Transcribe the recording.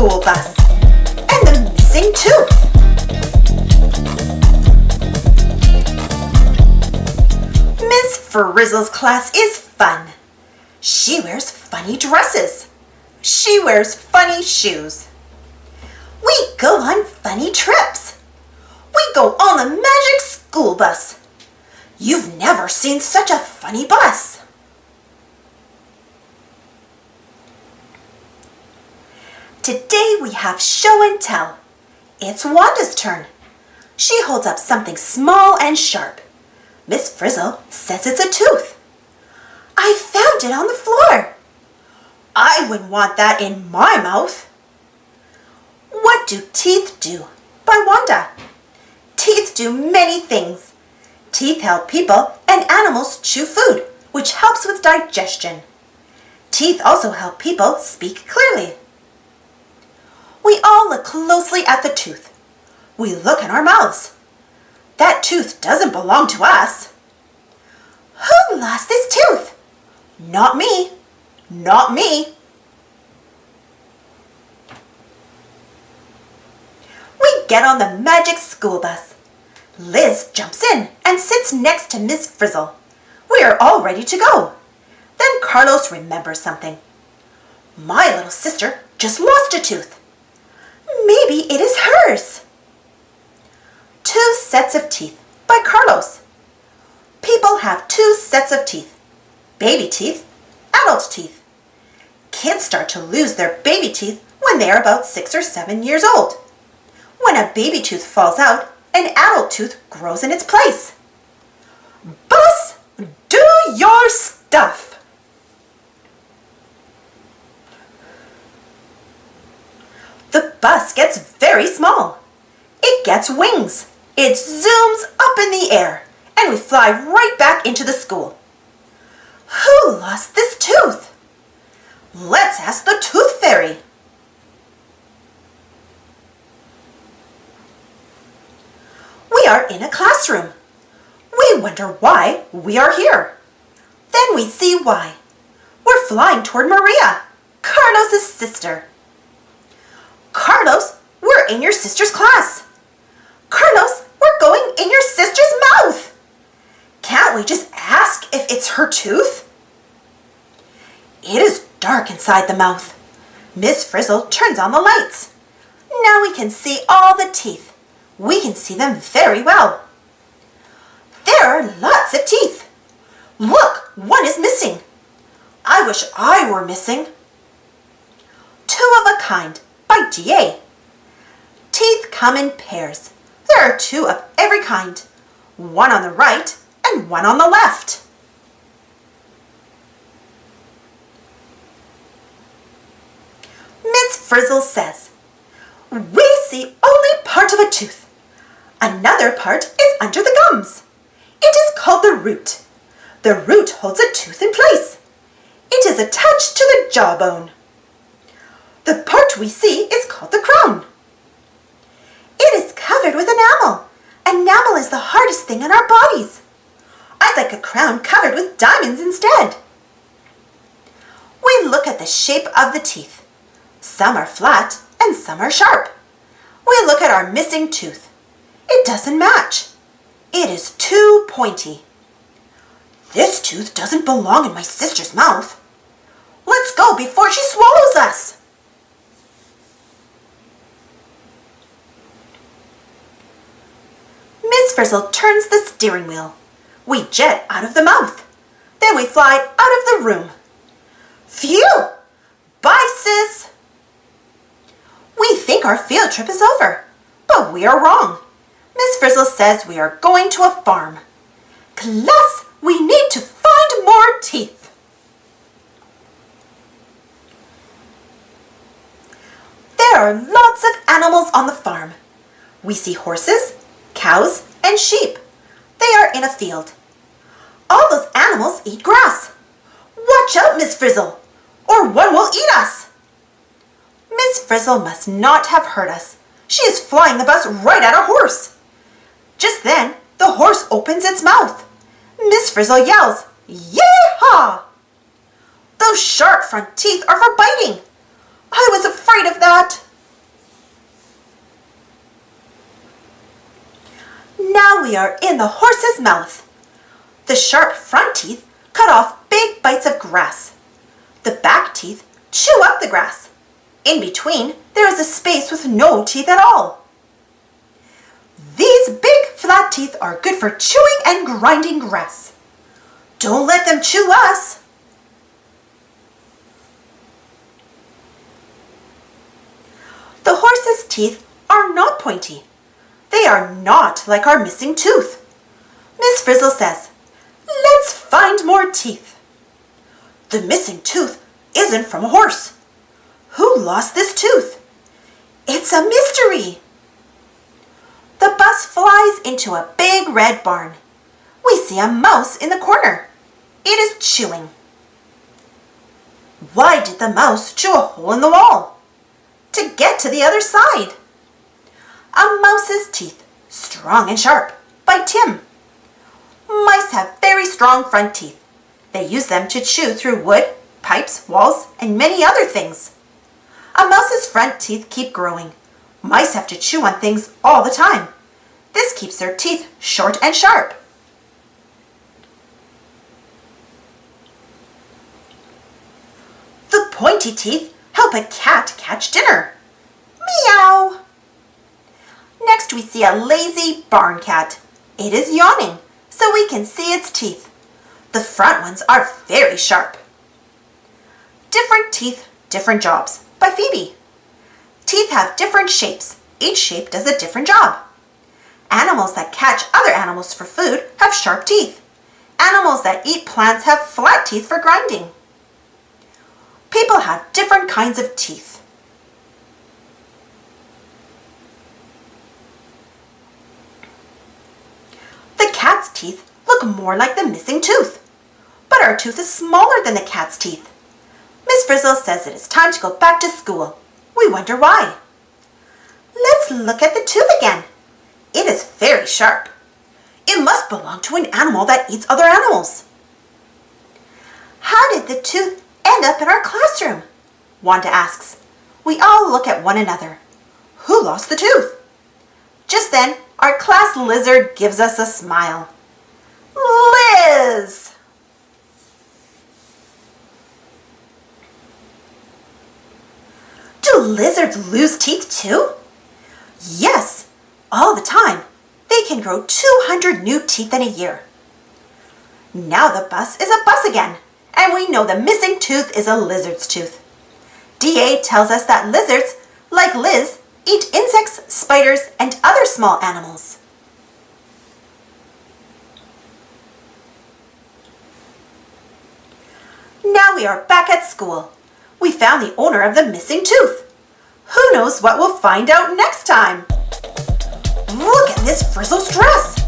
school bus and the missing tooth. Miss Frizzle's class is fun. She wears funny dresses. She wears funny shoes. We go on funny trips. We go on the magic school bus. You've never seen such a funny bus. Today we have show and tell. It's Wanda's turn. She holds up something small and sharp. Miss Frizzle says it's a tooth. I found it on the floor. I wouldn't want that in my mouth. What do teeth do? By Wanda. Teeth do many things. Teeth help people and animals chew food, which helps with digestion. Teeth also help people speak clearly. We all look closely at the tooth. We look in our mouths. That tooth doesn't belong to us. Who lost this tooth? Not me. Not me. We get on the magic school bus. Liz jumps in and sits next to Miss Frizzle. We are all ready to go. Then Carlos remembers something. My little sister just lost a tooth. Maybe it is hers. 2 sets of teeth by Carlos. People have 2 sets of teeth. Baby teeth, adult teeth. Kids start to lose their baby teeth when they are about 6 or 7 years old. When a baby tooth falls out, an adult tooth grows in its place. Bus, do your stuff. The bus gets very small. It gets wings. It zooms up in the air, and we fly right back into the school. Who lost this tooth? Let's ask the Tooth Fairy. We are in a classroom. We wonder why we are here. Then we see why. We're flying toward Maria, Carlos's sister. Carlos, we're in your sister's class. Carlos, we're going in your sister's mouth. Can't we just ask if it's her tooth? It is dark inside the mouth. Miss Frizzle turns on the lights. Now we can see all the teeth. We can see them very well. There are lots of teeth. Look, one is missing. I wish I were missing. 2 of a Kind by D.A. Teeth come in pairs. There are 2 of every kind. One on the right and one on the left. Miss Frizzle says, we see only part of a tooth. Another part is under the gums. It is called the root. The root holds a tooth in place. It is attached to the jawbone. The part we see is called the crown. It is covered with enamel. Enamel is the hardest thing in our bodies. I'd like a crown covered with diamonds instead. We look at the shape of the teeth. Some are flat and some are sharp. We look at our missing tooth. It doesn't match. It is too pointy. This tooth doesn't belong in my sister's mouth. Let's go before she swallows us. Miss Frizzle turns the steering wheel. We jet out of the mouth. Then we fly out of the room. Phew! Bye, sis! We think our field trip is over, but we are wrong. Miss Frizzle says we are going to a farm. Class, we need to find more teeth. There are lots of animals on the farm. We see horses, cows, and sheep. They are in a field. All those animals eat grass. Watch out, Miss Frizzle, or one will eat us. Miss Frizzle must not have heard us. She is flying the bus right at a horse. Just then, the horse opens its mouth. Miss Frizzle yells, "Yee-haw!" Those sharp front teeth are for biting. I was afraid of that. Now we are in the horse's mouth. The sharp front teeth cut off big bites of grass. The back teeth chew up the grass. In between, there is a space with no teeth at all. These big flat teeth are good for chewing and grinding grass. Don't let them chew us. The horse's teeth are not pointy. They are not like our missing tooth. Miss Frizzle says, "Let's find more teeth." The missing tooth isn't from a horse. Who lost this tooth? It's a mystery. The bus flies into a big red barn. We see a mouse in the corner. It is chewing. Why did the mouse chew a hole in the wall? To get to the other side. A Mouse's Teeth, Strong and Sharp, by Tim. Mice have very strong front teeth. They use them to chew through wood, pipes, walls, and many other things. A mouse's front teeth keep growing. Mice have to chew on things all the time. This keeps their teeth short and sharp. The pointy teeth help a cat catch dinner. Meow! Next we see a lazy barn cat. It is yawning, so we can see its teeth. The front ones are very sharp. Different Teeth, Different Jobs, by Phoebe. Teeth have different shapes. Each shape does a different job. Animals that catch other animals for food have sharp teeth. Animals that eat plants have flat teeth for grinding. People have different kinds of teeth. The cat's teeth look more like the missing tooth, but our tooth is smaller than the cat's teeth. Miss Frizzle says it is time to go back to school. We wonder why. Let's look at the tooth again. It is very sharp. It must belong to an animal that eats other animals. How did the tooth end up in our classroom? Wanda asks. We all look at one another. Who lost the tooth? Just then, our class lizard gives us a smile. Liz! Do lizards lose teeth too? Yes, all the time. They can grow 200 new teeth in a year. Now the bus is a bus again, and we know the missing tooth is a lizard's tooth. DA tells us that lizards, like Liz, eat insects, spiders, and other small animals. Now we are back at school. We found the owner of the missing tooth. Who knows what we'll find out next time? Look at Miss Frizzle's dress.